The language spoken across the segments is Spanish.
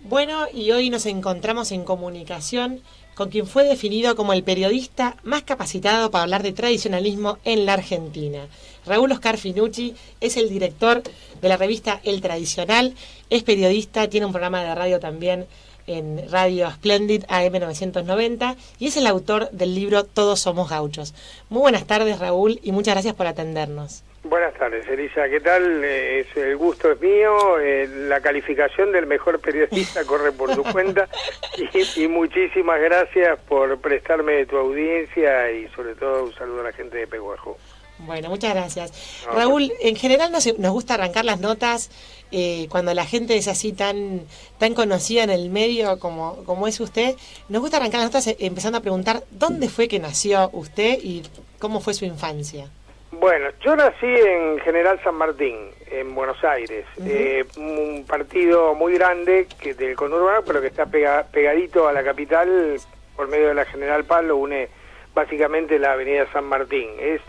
Bueno, y hoy nos encontramos en comunicación con quien fue definido como el periodista más capacitado para hablar de tradicionalismo en la Argentina. Raúl Oscar Finucci es el director de la revista El Tradicional, es periodista, tiene un programa de radio también en Radio Splendid AM990 y es el autor del libro Todos somos gauchos. Muy buenas tardes, Raúl, y muchas gracias por atendernos. Buenas tardes, Elisa. ¿Qué tal? El gusto es mío. La calificación del mejor periodista corre por tu cuenta. Y muchísimas gracias por prestarme tu audiencia y sobre todo un saludo a la gente de Peguajó. Bueno, muchas gracias. Raúl, en general nos gusta arrancar las notas cuando la gente es así tan conocida en el medio como es usted. Nos gusta arrancar las notas empezando a preguntar ¿dónde fue que nació usted y cómo fue su infancia? Bueno, yo nací en General San Martín, en Buenos Aires, un partido muy grande del conurbano, pero que está pegadito a la capital por medio de la General Paz, lo une básicamente la avenida San Martín. Es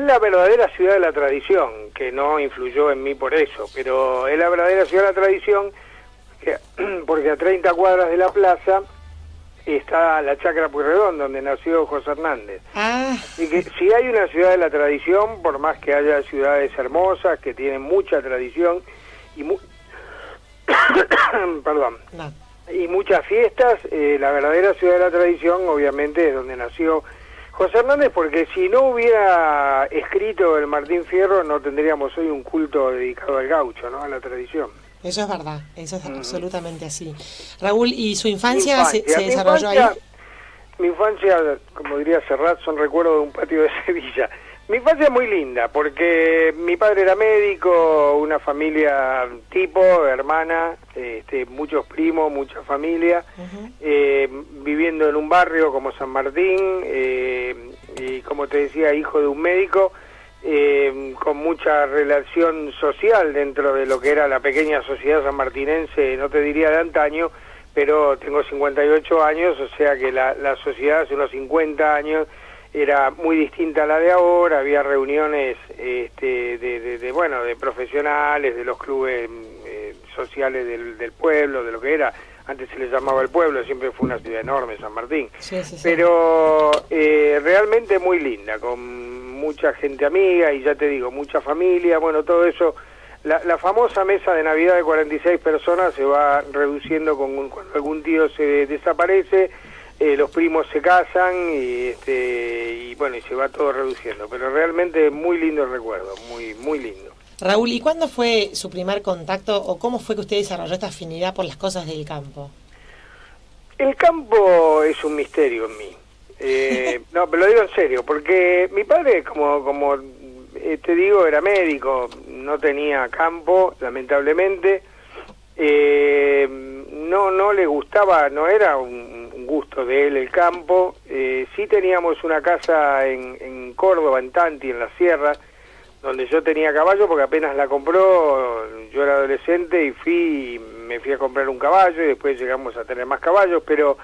la verdadera ciudad de la tradición, que no influyó en mí por eso, pero es la verdadera ciudad de la tradición porque a 30 cuadras de la plaza está la Chacra Pueyrredón, donde nació José Hernández. Así que si hay una ciudad de la tradición, por más que haya ciudades hermosas, que tienen mucha tradición, y y muchas fiestas, la verdadera ciudad de la tradición, obviamente, es donde nació José Hernández, porque si no hubiera escrito el Martín Fierro, no tendríamos hoy un culto dedicado al gaucho, ¿no? A la tradición. Eso es verdad, eso es absolutamente así. Raúl, ¿y su infancia se desarrolló ahí? Mi infancia, como diría Serrat, son recuerdos de un patio de Sevilla. Mi infancia es muy linda, porque mi padre era médico, una familia tipo, hermana, muchos primos, mucha familia, viviendo en un barrio como San Martín, y como te decía, hijo de un médico, con mucha relación social dentro de lo que era la pequeña sociedad sanmartinense, no te diría de antaño, pero tengo 58 años, o sea que la sociedad hace unos 50 años era muy distinta a la de ahora. Había reuniones de profesionales, de los clubes sociales del pueblo, de lo que era, antes se le llamaba el pueblo, siempre fue una ciudad enorme, San Martín, sí. Pero realmente muy linda, con mucha gente amiga y ya te digo, mucha familia, bueno, todo eso. La famosa mesa de Navidad de 46 personas se va reduciendo cuando algún tío se desaparece, los primos se casan y bueno, y se va todo reduciendo, pero realmente muy lindo recuerdo, muy muy lindo. Raúl, ¿y cuándo fue su primer contacto o cómo fue que usted desarrolló esta afinidad por las cosas del campo? El campo es un misterio en mí. No, pero lo digo en serio, porque mi padre, como te digo, era médico, no tenía campo, lamentablemente, no le gustaba, no era un gusto de él el campo. Sí teníamos una casa en Córdoba, en Tanti, en la sierra, donde yo tenía caballo, porque apenas la compró, yo era adolescente y me fui a comprar un caballo y después llegamos a tener más caballos, pero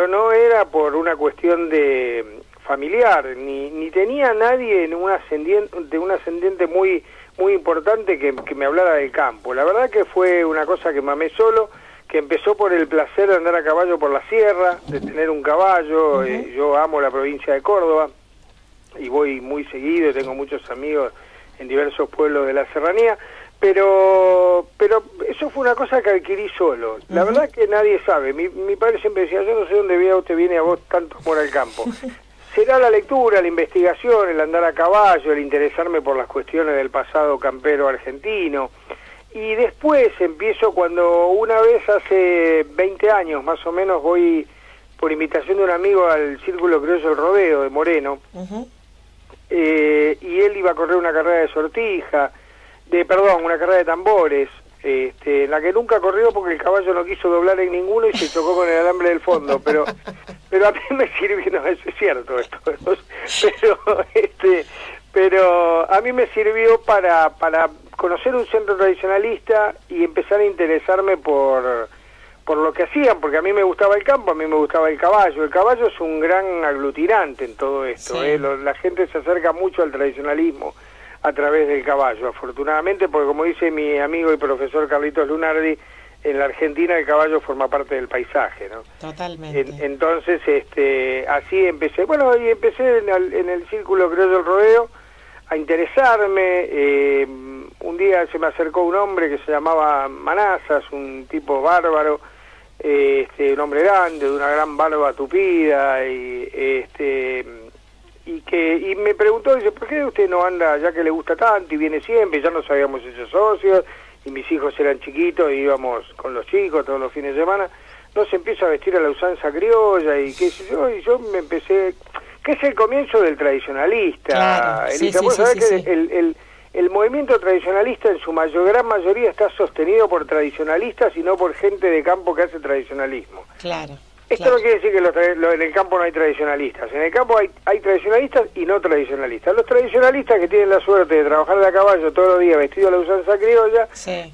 no era por una cuestión de familiar, ni tenía nadie de un ascendiente muy muy importante que me hablara del campo. La verdad que fue una cosa que mamé solo, que empezó por el placer de andar a caballo por la sierra, de tener un caballo. Yo amo la provincia de Córdoba y voy muy seguido, tengo muchos amigos en diversos pueblos de la serranía, pero eso fue una cosa que adquirí solo. La verdad que nadie sabe. Mi padre siempre decía, yo no sé dónde te viene a vos tanto amor al campo. Será la lectura, la investigación, el andar a caballo, el interesarme por las cuestiones del pasado campero argentino. Y después empiezo cuando una vez hace 20 años más o menos voy por invitación de un amigo al Círculo Criollo del Rodeo de Moreno, y él iba a correr una carrera de sortija, una carrera de tambores, en la que nunca corrió porque el caballo no quiso doblar en ninguno y se chocó con el alambre del fondo, pero a mí me sirvió, no, eso es cierto esto, pero a mí me sirvió para conocer un centro tradicionalista y empezar a interesarme por lo que hacían, porque a mí me gustaba el campo, a mí me gustaba el caballo es un gran aglutinante en todo esto, sí. La gente se acerca mucho al tradicionalismo a través del caballo, afortunadamente, porque como dice mi amigo y profesor Carlitos Lunardi, en la Argentina el caballo forma parte del paisaje, ¿no? Totalmente. Entonces, así empecé. Bueno, y empecé en el círculo criollo del rodeo a interesarme. Un día se me acercó un hombre que se llamaba Manazas, un tipo bárbaro, un hombre grande, de una gran barba tupida, y me preguntó, dice, ¿por qué usted no anda, ya que le gusta tanto y viene siempre? Ya nos habíamos hecho socios, y mis hijos eran chiquitos, y íbamos con los chicos todos los fines de semana, no se empieza a vestir a la usanza criolla, y qué sé yo, y yo me empecé, que es el comienzo del tradicionalista, claro, Elisa, vos sabés que el movimiento tradicionalista en su gran mayoría está sostenido por tradicionalistas y no por gente de campo que hace tradicionalismo. Claro. Esto no quiere decir que en el campo no hay tradicionalistas. En el campo hay tradicionalistas y no tradicionalistas. Los tradicionalistas que tienen la suerte de trabajar de a caballo todos los días vestido a la usanza criolla,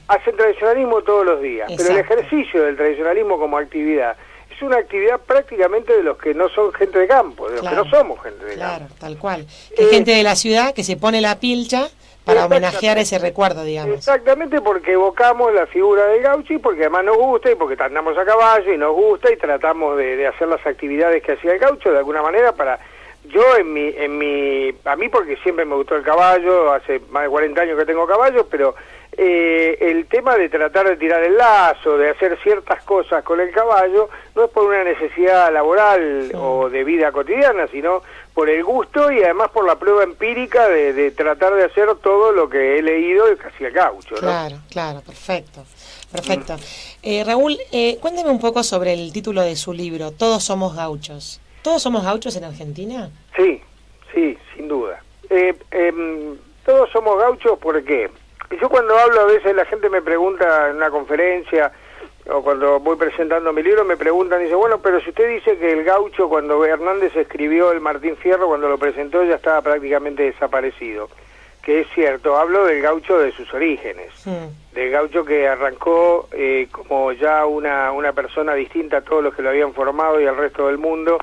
hacen tradicionalismo todos los días. Exacto. Pero el ejercicio del tradicionalismo como actividad es una actividad prácticamente de los que no son gente de campo, de los que no somos gente de campo. Claro, tal cual. Que gente de la ciudad que se pone la pilcha para homenajear ese recuerdo, digamos. Exactamente, porque evocamos la figura del gaucho y porque además nos gusta y porque andamos a caballo y nos gusta y tratamos de hacer las actividades que hacía el gaucho de alguna manera para... Yo a mí porque siempre me gustó el caballo, hace más de 40 años que tengo caballos, pero el tema de tratar de tirar el lazo, de hacer ciertas cosas con el caballo, no es por una necesidad laboral o de vida cotidiana, sino por el gusto y además por la prueba empírica de tratar de hacer todo lo que he leído de que hacía el gaucho, ¿no? Claro, perfecto. Raúl, cuénteme un poco sobre el título de su libro, Todos somos gauchos. ¿Todos somos gauchos en Argentina? Sí, sin duda. Todos somos gauchos, ¿por qué? Yo cuando hablo, a veces la gente me pregunta en una conferencia o cuando voy presentando mi libro, me preguntan, dice, bueno, pero si usted dice que el gaucho, cuando Hernández escribió el Martín Fierro, cuando lo presentó ya estaba prácticamente desaparecido. Que es cierto, hablo del gaucho de sus orígenes, del gaucho que arrancó como ya una persona distinta a todos los que lo habían formado y al resto del mundo,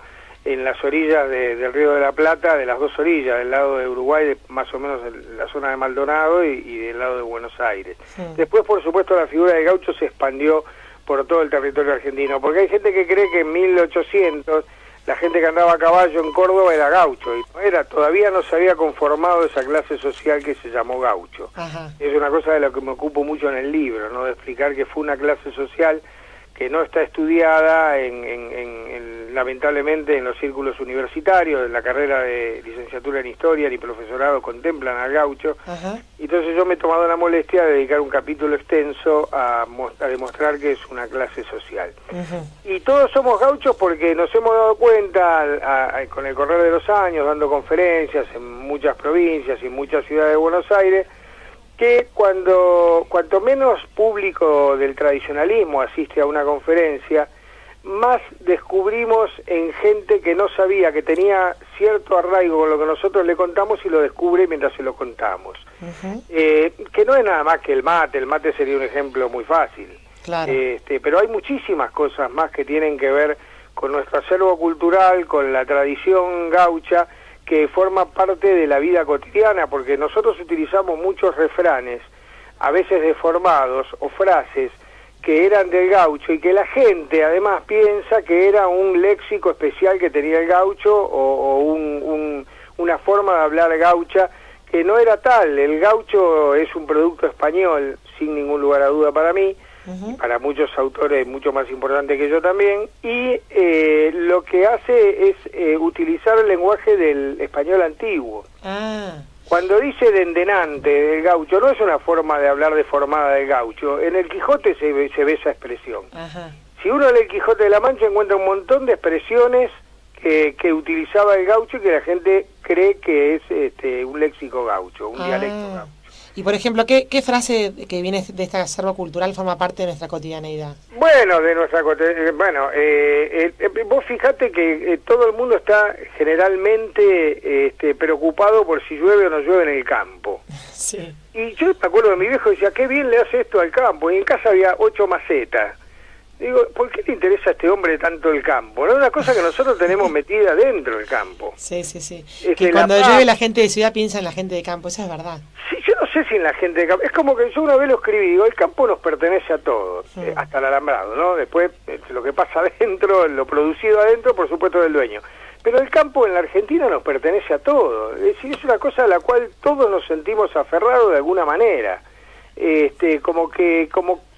en las orillas del Río de la Plata, de las dos orillas, del lado de Uruguay, más o menos en la zona de Maldonado y del lado de Buenos Aires. Después, por supuesto, la figura del gaucho se expandió por todo el territorio argentino, porque hay gente que cree que en 1800 la gente que andaba a caballo en Córdoba era gaucho, y todavía no se había conformado esa clase social que se llamó gaucho. Es una cosa de la que me ocupo mucho en el libro, ¿no? De explicar que fue una clase social que no está estudiada lamentablemente en los círculos universitarios, en la carrera de licenciatura en historia ni profesorado contemplan al gaucho. Entonces yo me he tomado la molestia de dedicar un capítulo extenso a demostrar que es una clase social. Y todos somos gauchos porque nos hemos dado cuenta con el correr de los años, dando conferencias en muchas provincias y en muchas ciudades de Buenos Aires, que cuanto menos público del tradicionalismo asiste a una conferencia, más descubrimos en gente que no sabía, que tenía cierto arraigo con lo que nosotros le contamos y lo descubre mientras se lo contamos. Que no es nada más que el mate sería un ejemplo muy fácil. Claro. Pero hay muchísimas cosas más que tienen que ver con nuestro acervo cultural, con la tradición gaucha, que forma parte de la vida cotidiana, porque nosotros utilizamos muchos refranes, a veces deformados, o frases que eran del gaucho, y que la gente además piensa que era un léxico especial que tenía el gaucho, o una forma de hablar gaucha, que no era tal. El gaucho es un producto español, sin ningún lugar a duda para mí, para muchos autores mucho más importante que yo también, y lo que hace es utilizar el lenguaje del español antiguo. Cuando dice dendenante del gaucho, no es una forma de hablar deformada del gaucho. En el Quijote se ve esa expresión. Si uno lee el Quijote de la Mancha encuentra un montón de expresiones que utilizaba el gaucho y que la gente cree que es un léxico gaucho, un dialecto gaucho. Y por ejemplo, ¿qué frase que viene de este acervo cultural forma parte de nuestra cotidianeidad? Bueno, vos fijate que todo el mundo está generalmente preocupado por si llueve o no llueve en el campo. Y yo me acuerdo de mi viejo, decía, qué bien le hace esto al campo, y en casa había 8 macetas. Digo, ¿por qué le interesa a este hombre tanto el campo? ¿No? Una cosa que nosotros tenemos metida dentro del campo. Sí, sí, sí. Que cuando llueve la gente de ciudad piensa en la gente de campo, eso es verdad. Sí, yo no sé si en la gente de campo. Es como que yo una vez lo escribí, digo, el campo nos pertenece a todos, hasta el alambrado, ¿no? Después, lo que pasa adentro, lo producido adentro, por supuesto, del dueño. Pero el campo en la Argentina nos pertenece a todos. Es decir, es una cosa a la cual todos nos sentimos aferrados de alguna manera.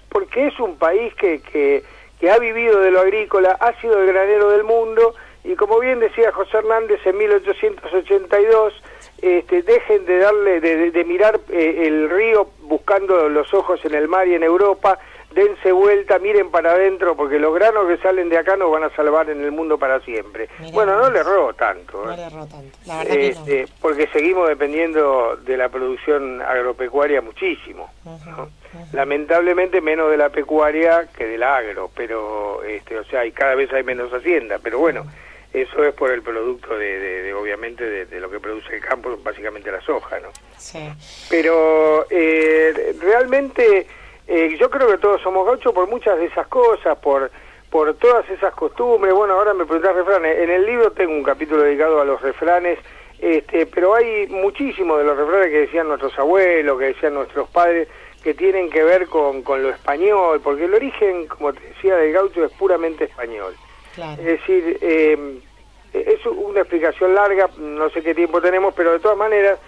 Porque es un país que ha vivido de lo agrícola, ha sido el granero del mundo, y como bien decía José Hernández en 1882, dejen de mirar el río buscando los ojos en el mar y en Europa, dense vuelta, miren para adentro, porque los granos que salen de acá nos van a salvar en el mundo para siempre. Mirá, bueno, no le erró tanto. No le erró tanto, la verdad que no. Porque seguimos dependiendo de la producción agropecuaria muchísimo, ¿no? Lamentablemente menos de la pecuaria que del agro, pero o sea, y cada vez hay menos hacienda, pero bueno, eso es por el producto obviamente de lo que produce el campo, básicamente la soja, ¿no? Sí. Pero realmente yo creo que todos somos gauchos por muchas de esas cosas, por todas esas costumbres. Bueno, ahora me preguntás refranes. En el libro tengo un capítulo dedicado a los refranes, pero hay muchísimos de los refranes que decían nuestros abuelos, que decían nuestros padres, que tienen que ver con lo español, porque el origen, como te decía, del gaucho es puramente español. Claro. Es decir, es una explicación larga, no sé qué tiempo tenemos, pero de todas maneras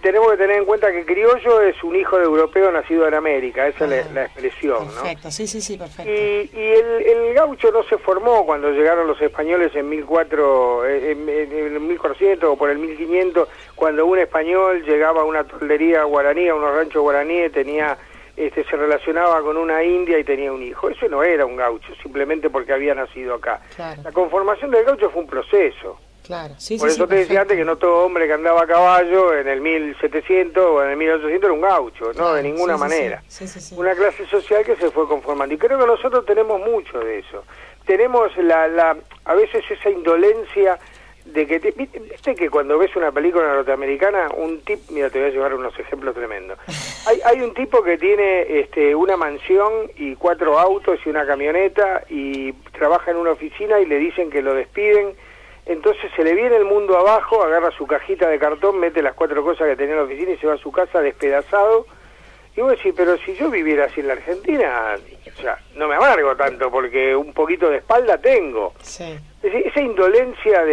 tenemos que tener en cuenta que criollo es un hijo de europeo nacido en América, esa es la expresión, perfecto, ¿no? Sí, perfecto. Y el gaucho no se formó cuando llegaron los españoles en 1400 o por el 1500, cuando un español llegaba a una toldería guaraní, a unos ranchos guaraníes, se relacionaba con una india y tenía un hijo. Eso no era un gaucho, simplemente porque había nacido acá. Claro. La conformación del gaucho fue un proceso. Claro, por eso te decía antes que no todo hombre que andaba a caballo en el 1700 o en el 1800 era un gaucho, no, de ninguna manera. Sí. Una clase social que se fue conformando. Y creo que nosotros tenemos mucho de eso. Tenemos a veces esa indolencia de que, viste que cuando ves una película norteamericana, mira, te voy a llevar unos ejemplos tremendos. Hay un tipo que tiene una mansión y 4 autos y una camioneta y trabaja en una oficina y le dicen que lo despiden. Entonces se le viene el mundo abajo, agarra su cajita de cartón, mete las 4 cosas que tenía en la oficina y se va a su casa despedazado. Y vos decís, pero si yo viviera así en la Argentina, o sea, no me amargo tanto porque un poquito de espalda tengo. Sí. Es decir, esa indolencia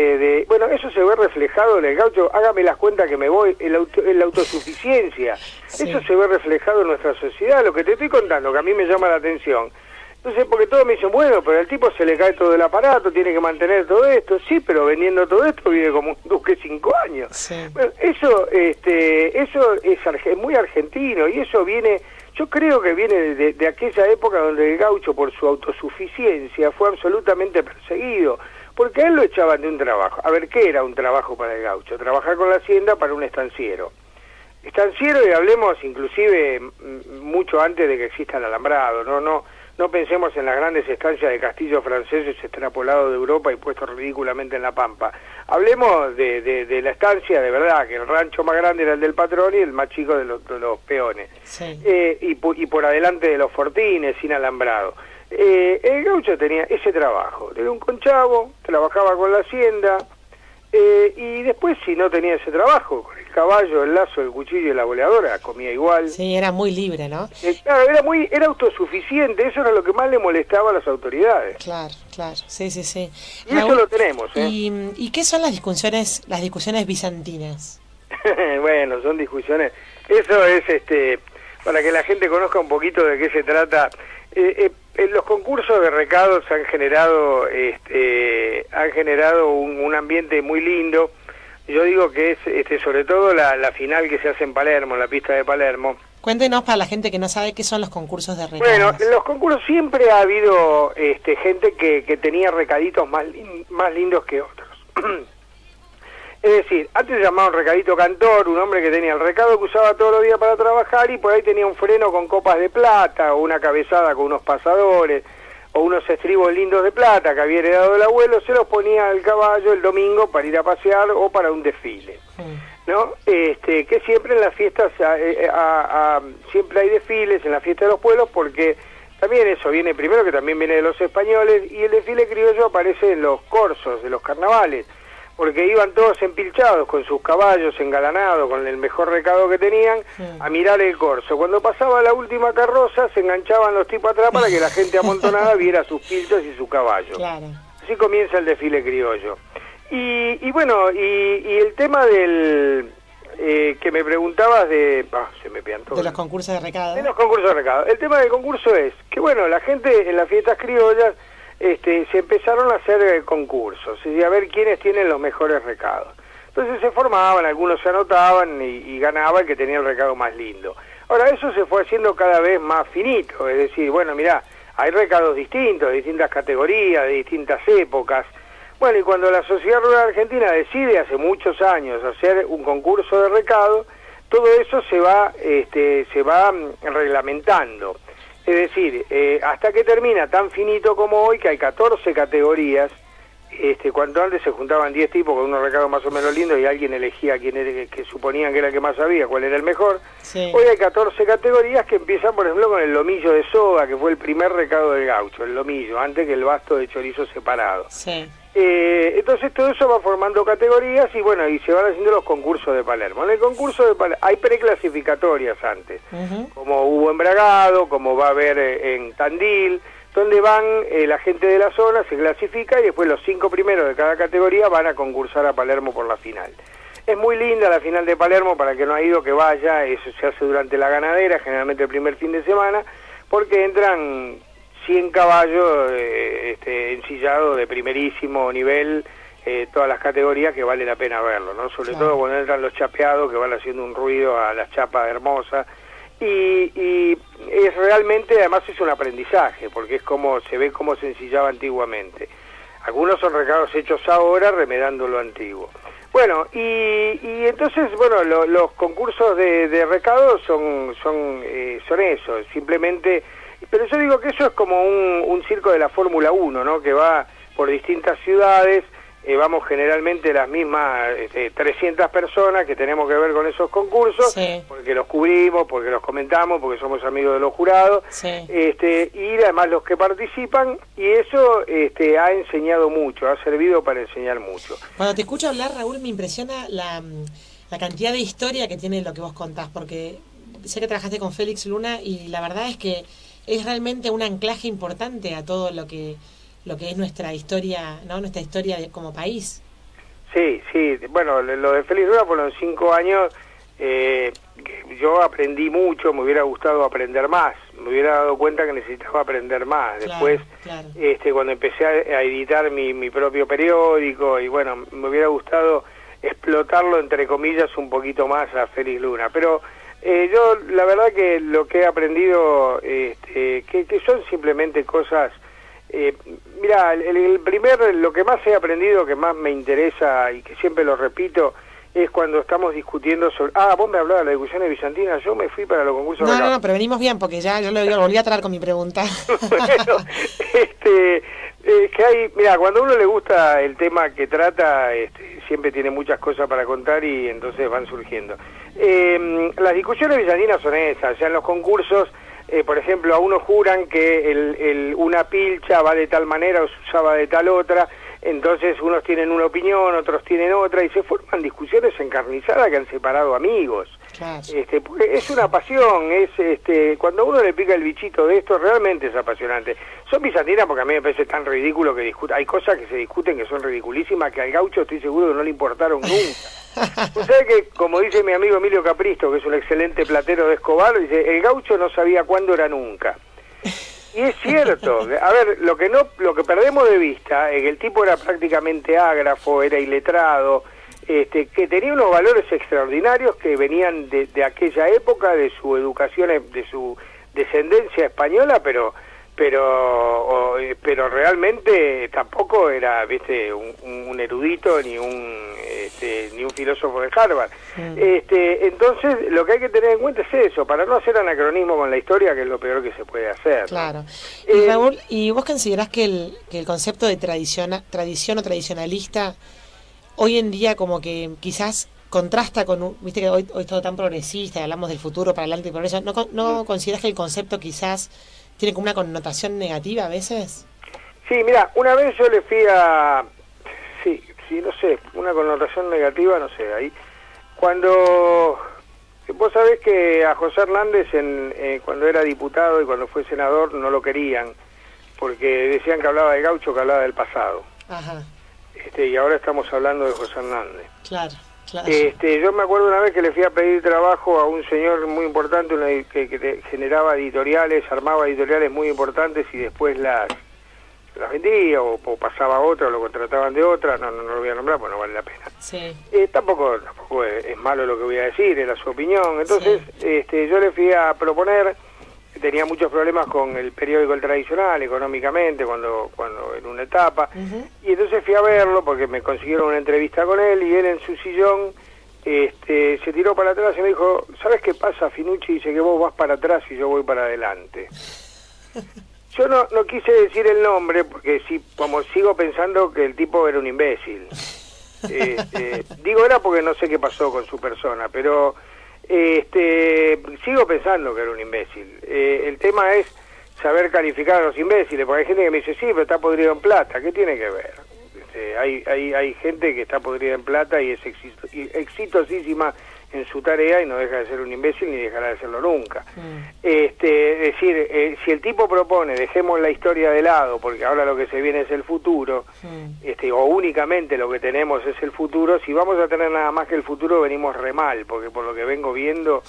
bueno, eso se ve reflejado en el gaucho, hágame las cuentas que me voy, la autosuficiencia, sí. Eso se ve reflejado en nuestra sociedad, lo que te estoy contando, que a mí me llama la atención. Entonces, porque todos me dicen, bueno, pero al tipo se le cae todo el aparato, tiene que mantener todo esto. Sí, pero vendiendo todo esto vive como un duque 5 años. Sí. Bueno, eso es muy argentino y eso viene, yo creo que viene de aquella época donde el gaucho, por su autosuficiencia, fue absolutamente perseguido. Porque a él lo echaban de un trabajo. A ver, ¿qué era un trabajo para el gaucho? Trabajar con la hacienda para un estanciero. Estanciero, y hablemos inclusive mucho antes de que exista el alambrado, no pensemos en las grandes estancias de castillos franceses extrapolados de Europa y puestos ridículamente en la pampa. Hablemos de la estancia de verdad, que el rancho más grande era el del patrón y el más chico de los peones. Sí. Y por adelante de los fortines, sin alambrado. El gaucho tenía ese trabajo, tenía un conchavo, trabajaba con la hacienda, y después si no tenía ese trabajo, con el caballo, el lazo, el cuchillo y la boleadora, comía igual. Sí, era muy libre, ¿no? Claro, era autosuficiente, eso era lo que más le molestaba a las autoridades. Claro, sí. Y Raúl, eso lo tenemos, ¿eh? ¿Y qué son las discusiones bizantinas? Bueno, son discusiones, eso es para que la gente conozca un poquito de qué se trata. Los concursos de recados han generado un ambiente muy lindo. Yo digo que es sobre todo la final que se hace en Palermo, en la pista de Palermo. Cuéntenos para la gente que no sabe qué son los concursos de recados. Bueno, en los concursos siempre ha habido gente que tenía recaditos más lindos que otros. Es decir, antes se llamaba un recadito cantor, un hombre que tenía el recado que usaba todos los días para trabajar y por ahí tenía un freno con copas de plata o una cabezada con unos pasadores o unos estribos lindos de plata que había heredado el abuelo, se los ponía al caballo el domingo para ir a pasear o para un desfile, ¿no? Que siempre en las fiestas siempre hay desfiles en la fiesta de los pueblos porque también eso viene primero, que también viene de los españoles, y el desfile criollo aparece en los corsos de los carnavales, porque iban todos empilchados con sus caballos engalanados, con el mejor recado que tenían, a mirar el corso. Cuando pasaba la última carroza, se enganchaban los tipos atrás para que la gente amontonada viera sus pilchos y su caballo. Claro. Así comienza el desfile criollo. Y bueno, y el tema del... que me preguntabas de... se me piantó. De los concursos de recado. De los concursos de recado. El tema del concurso es que, bueno, la gente en las fiestas criollas se empezaron a hacer concursos, y a ver quiénes tienen los mejores recados. Entonces se formaban, algunos se anotaban y ganaba el que tenía el recado más lindo. Ahora, eso se fue haciendo cada vez más finito, es decir, bueno, mirá, hay recados distintos, de distintas categorías, de distintas épocas. Bueno, y cuando la Sociedad Rural Argentina decide hace muchos años hacer un concurso de recado, todo eso se va reglamentando. Es decir, hasta que termina tan finito como hoy, que hay 14 categorías. Cuanto antes se juntaban 10 tipos con unos recados más o menos lindos y alguien elegía quién era, que suponían que era el que más sabía, cuál era el mejor. Sí. Hoy hay 14 categorías que empiezan, por ejemplo, con el lomillo de soga, que fue el primer recado del gaucho, el lomillo, antes que el basto de chorizo separado. Sí. Entonces todo eso va formando categorías y bueno, y se van haciendo los concursos de Palermo. En el concurso de Palermo hay preclasificatorias antes, como hubo en Bragado, como va a haber en Tandil, donde van la gente de la zona, se clasifica y después los 5 primeros de cada categoría van a concursar a Palermo por la final. Es muy linda la final de Palermo, para el que no ha ido que vaya, eso se hace durante la ganadera, generalmente el primer fin de semana, porque entran 100 caballos ensillados de primerísimo nivel, todas las categorías, que vale la pena verlo, ¿no? Sobre todo cuando entran los chapeados, que van haciendo un ruido a las chapas hermosas. Y es realmente, además es un aprendizaje, porque es como se ve cómo se ensillaba antiguamente. Algunos son recados hechos ahora remedando lo antiguo. Bueno, y entonces, bueno, los concursos de recados son eso, simplemente... Pero yo digo que eso es como un circo de la Fórmula 1, ¿no? Que va por distintas ciudades, vamos generalmente las mismas 300 personas que tenemos que ver con esos concursos, sí, porque los cubrimos, porque los comentamos, porque somos amigos de los jurados, sí, y además los que participan, y eso ha enseñado mucho, ha servido para enseñar mucho. Cuando te escucho hablar, Raúl, me impresiona la cantidad de historia que tiene lo que vos contás, porque sé que trabajaste con Félix Luna y la verdad es que es realmente un anclaje importante a todo lo que es nuestra historia, ¿no? Nuestra historia como país. Sí, bueno, lo de Félix Luna fueron 5 años, yo aprendí mucho, me hubiera gustado aprender más, me hubiera dado cuenta que necesitaba aprender más. Después, claro. Cuando empecé a editar mi propio periódico, y bueno, me hubiera gustado explotarlo, entre comillas, un poquito más a Félix Luna, pero... yo la verdad que lo que he aprendido que son simplemente cosas, mira, lo que más he aprendido, que más me interesa y que siempre lo repito, es cuando estamos discutiendo sobre... vos me hablabas de las discusiones bizantinas, yo me fui para los concursos... No, pero venimos bien, porque ya yo lo volví a traer con mi pregunta. Bueno, que hay... Mira, cuando a uno le gusta el tema que trata, siempre tiene muchas cosas para contar y entonces van surgiendo. Las discusiones bizantinas son esas, ya en los concursos, por ejemplo, a uno juran que una pilcha va de tal manera o se usaba de tal otra, entonces unos tienen una opinión, otros tienen otra, y se forman discusiones encarnizadas que han separado amigos. Claro. Porque es una pasión, cuando a uno le pica el bichito de esto, realmente es apasionante. Son bizantinas porque a mí me parece tan ridículo que hay cosas que se discuten que son ridiculísimas, que al gaucho estoy seguro que no le importaron nunca. Usted que, como dice mi amigo Emilio Capristo, que es un excelente platero de Escobar, dice, el gaucho no sabía cuándo era nunca. Y es cierto, a ver, lo que perdemos de vista es que el tipo era prácticamente ágrafo, era iletrado, que tenía unos valores extraordinarios que venían de aquella época, de su educación, de su descendencia española, pero realmente tampoco era, viste, un erudito ni un filósofo de Harvard. Entonces lo que hay que tener en cuenta es eso, para no hacer anacronismo con la historia, que es lo peor que se puede hacer. Claro. Y Raúl, ¿y vos considerás que el concepto de tradición o tradicionalista hoy en día como que quizás contrasta con viste que hoy es todo tan progresista, hablamos del futuro para adelante y progreso, ¿no considerás que el concepto quizás tiene como una connotación negativa a veces. Sí, mira, una vez yo le fui a... Sí, no sé, una connotación negativa, no sé, ahí... Cuando... Vos sabés que a José Hernández, cuando era diputado y cuando fue senador, no lo querían, porque decían que hablaba de gaucho, que hablaba del pasado. Ajá. Y ahora estamos hablando de José Hernández. Claro, claro. Yo me acuerdo una vez que le fui a pedir trabajo a un señor muy importante, que generaba editoriales, armaba editoriales muy importantes y después las vendía o pasaba a otra o lo contrataban de otra, no lo voy a nombrar porque no vale la pena. Sí. Tampoco es malo lo que voy a decir, era su opinión. Entonces yo le fui a proponer, tenía muchos problemas con el periódico El Tradicional económicamente cuando en una etapa, y entonces fui a verlo porque me consiguieron una entrevista con él y él en su sillón se tiró para atrás y me dijo, ¿sabes qué pasa, Finucci? Dice que vos vas para atrás y yo voy para adelante. Yo no quise decir el nombre porque como sigo pensando que el tipo era un imbécil. Digo era porque no sé qué pasó con su persona, pero sigo pensando que era un imbécil. El tema es saber calificar a los imbéciles, porque hay gente que me dice, sí, pero está podrido en plata. ¿Qué tiene que ver? Hay gente que está podrida en plata y es exitosísima en su tarea y no deja de ser un imbécil ni dejará de serlo nunca. Es decir, si el tipo propone dejemos la historia de lado porque ahora lo que se viene es el futuro, o únicamente lo que tenemos es el futuro, si vamos a tener nada más que el futuro venimos re mal, porque por lo que vengo viendo,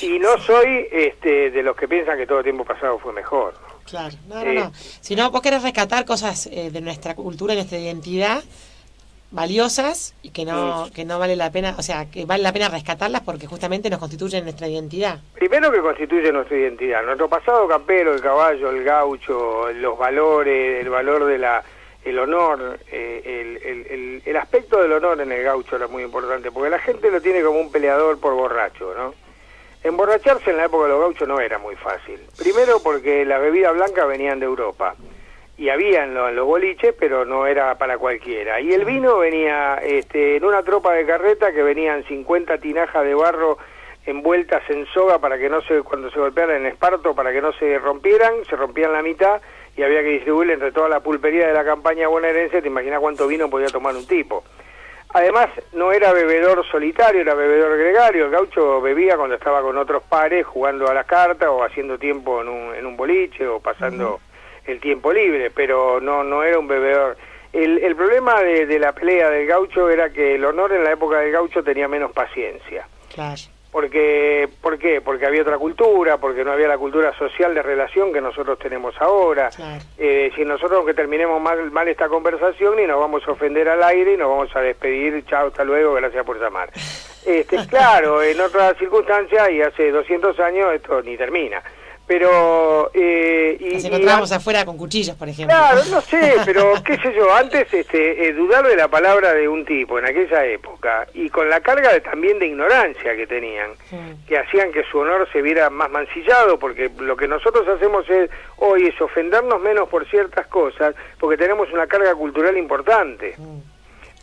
y no soy de los que piensan que todo el tiempo pasado fue mejor. Claro, no. Si no, vos querés rescatar cosas de nuestra cultura y nuestra identidad valiosas y que no vale la pena, o sea, que vale la pena rescatarlas porque justamente nos constituyen nuestra identidad. Primero que constituye nuestra identidad, nuestro pasado campero, el caballo, el gaucho, los valores, el valor de el honor, el aspecto del honor en el gaucho era muy importante, porque la gente lo tiene como un peleador por borracho, ¿no? Emborracharse en la época de los gauchos no era muy fácil. Primero porque las bebidas blancas venían de Europa. Y había en los boliches, pero no era para cualquiera. Y el vino venía en una tropa de carreta que venían 50 tinajas de barro envueltas en soga para que cuando se golpearan en esparto, para que no se rompían la mitad y había que distribuirle entre toda la pulpería de la campaña bonaerense. Te imaginas cuánto vino podía tomar un tipo. Además, no era bebedor solitario, era bebedor gregario. El gaucho bebía cuando estaba con otros pares jugando a las cartas o haciendo tiempo en un boliche o pasando el tiempo libre, pero no era un bebedor. El problema de la pelea del gaucho era que el honor en la época del gaucho tenía menos paciencia. Claro. ¿Por qué? Porque había otra cultura, porque no había la cultura social de relación que nosotros tenemos ahora. Claro. Si nosotros, aunque terminemos mal esta conversación, y nos vamos a ofender al aire y nos vamos a despedir, chao, hasta luego, gracias por llamar. Claro, en otras circunstancias, y hace 200 años, esto ni termina. Pero nos encontramos afuera con cuchillos, por ejemplo. Claro, no sé, pero qué sé yo, antes dudar de la palabra de un tipo en aquella época y con la carga también de ignorancia que tenían, que hacían que su honor se viera más mancillado, porque lo que nosotros hacemos hoy es ofendernos menos por ciertas cosas, porque tenemos una carga cultural importante.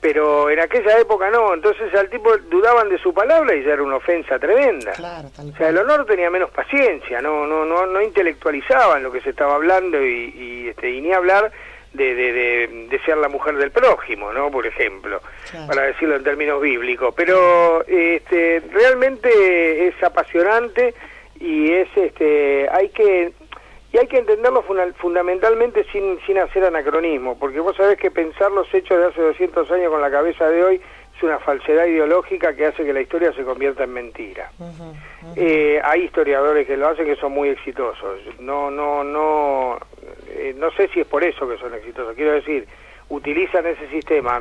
Pero en aquella época no, entonces al tipo dudaban de su palabra y ya era una ofensa tremenda. Claro, o sea, el honor tenía menos paciencia, no intelectualizaban lo que se estaba hablando y ni hablar de ser la mujer del prójimo, ¿no? Por ejemplo, para decirlo en términos bíblicos. Pero realmente es apasionante y hay que entenderlo fundamentalmente sin hacer anacronismo, porque vos sabés que pensar los hechos de hace 200 años con la cabeza de hoy es una falsedad ideológica que hace que la historia se convierta en mentira. Hay historiadores que lo hacen que son muy exitosos. No sé si es por eso que son exitosos. Quiero decir, utilizan ese sistema.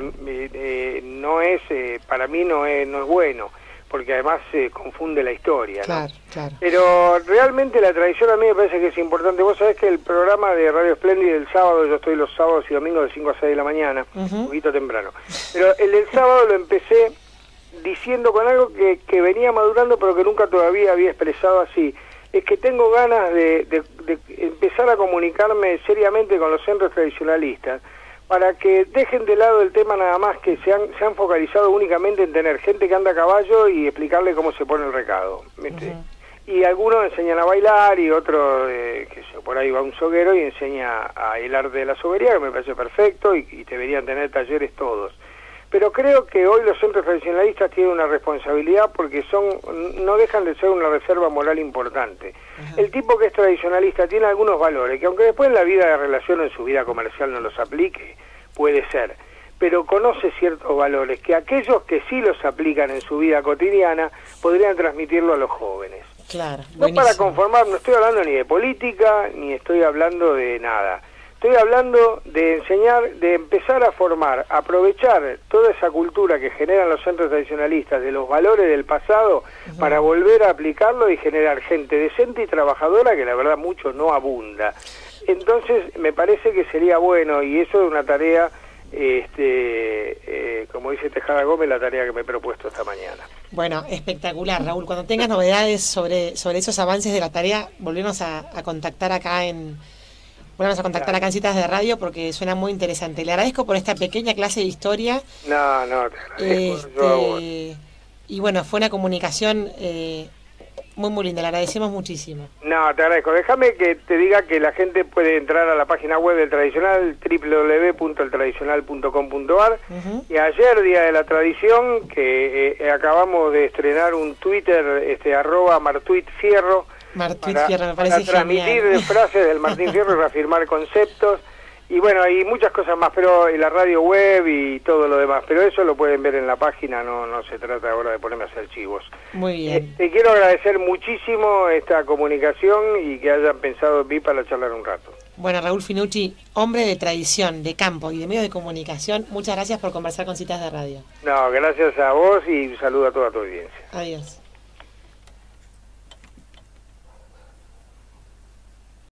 Para mí no es bueno, porque además se confunde la historia, ¿no? Claro. Pero realmente la tradición a mí me parece que es importante. Vos sabés que el programa de Radio Espléndida del sábado, yo estoy los sábados y domingos de 5 a 6 de la mañana, un poquito temprano. Pero el del sábado lo empecé diciendo con algo que venía madurando, pero que nunca todavía había expresado así. Es que tengo ganas de empezar a comunicarme seriamente con los centros tradicionalistas, para que dejen de lado el tema nada más que se han focalizado únicamente en tener gente que anda a caballo y explicarle cómo se pone el recado, ¿viste? y algunos enseñan a bailar y otros, que por ahí va un soguero y enseña el arte de la soguería, que me parece perfecto, y deberían tener talleres todos. Pero creo que hoy los centros tradicionalistas tienen una responsabilidad porque no dejan de ser una reserva moral importante. Ajá. El tipo que es tradicionalista tiene algunos valores, que aunque después en la vida de relación o en su vida comercial no los aplique, puede ser, pero conoce ciertos valores que aquellos que sí los aplican en su vida cotidiana podrían transmitirlo a los jóvenes. Claro, no para conformar, no estoy hablando ni de política, ni estoy hablando de nada. Estoy hablando de enseñar, de empezar a formar, aprovechar toda esa cultura que generan los centros tradicionalistas, de los valores del pasado, para volver a aplicarlo y generar gente decente y trabajadora, que la verdad mucho no abunda. Entonces me parece que sería bueno, y eso es una tarea, como dice Tejada Gómez, la tarea que me he propuesto esta mañana. Bueno, espectacular, Raúl. Cuando tengas novedades sobre esos avances de la tarea, volvemos a contactar acá en Citas de Radio, porque suena muy interesante. Le agradezco por esta pequeña clase de historia. No, te agradezco yo a vos. Y bueno, fue una comunicación muy, muy linda. Le agradecemos muchísimo. No, te agradezco. Déjame que te diga que la gente puede entrar a la página web del Tradicional, www.eltradicional.com.ar. Y ayer, Día de la Tradición, que acabamos de estrenar un Twitter, @martuitfierro, Martín Fierro, me parece para transmitir genial. frases del Martín Fierro y reafirmar conceptos, y bueno, hay muchas cosas más, pero en la radio web y todo lo demás, pero eso lo pueden ver en la página, no se trata ahora de ponerme a hacer chivos. Muy bien. Te quiero agradecer muchísimo esta comunicación y que hayan pensado en mí para charlar un rato. Bueno, Raúl Finucci, hombre de tradición, de campo y de medios de comunicación, muchas gracias por conversar con Citas de Radio. No, gracias a vos y un saludo a toda tu audiencia. Adiós.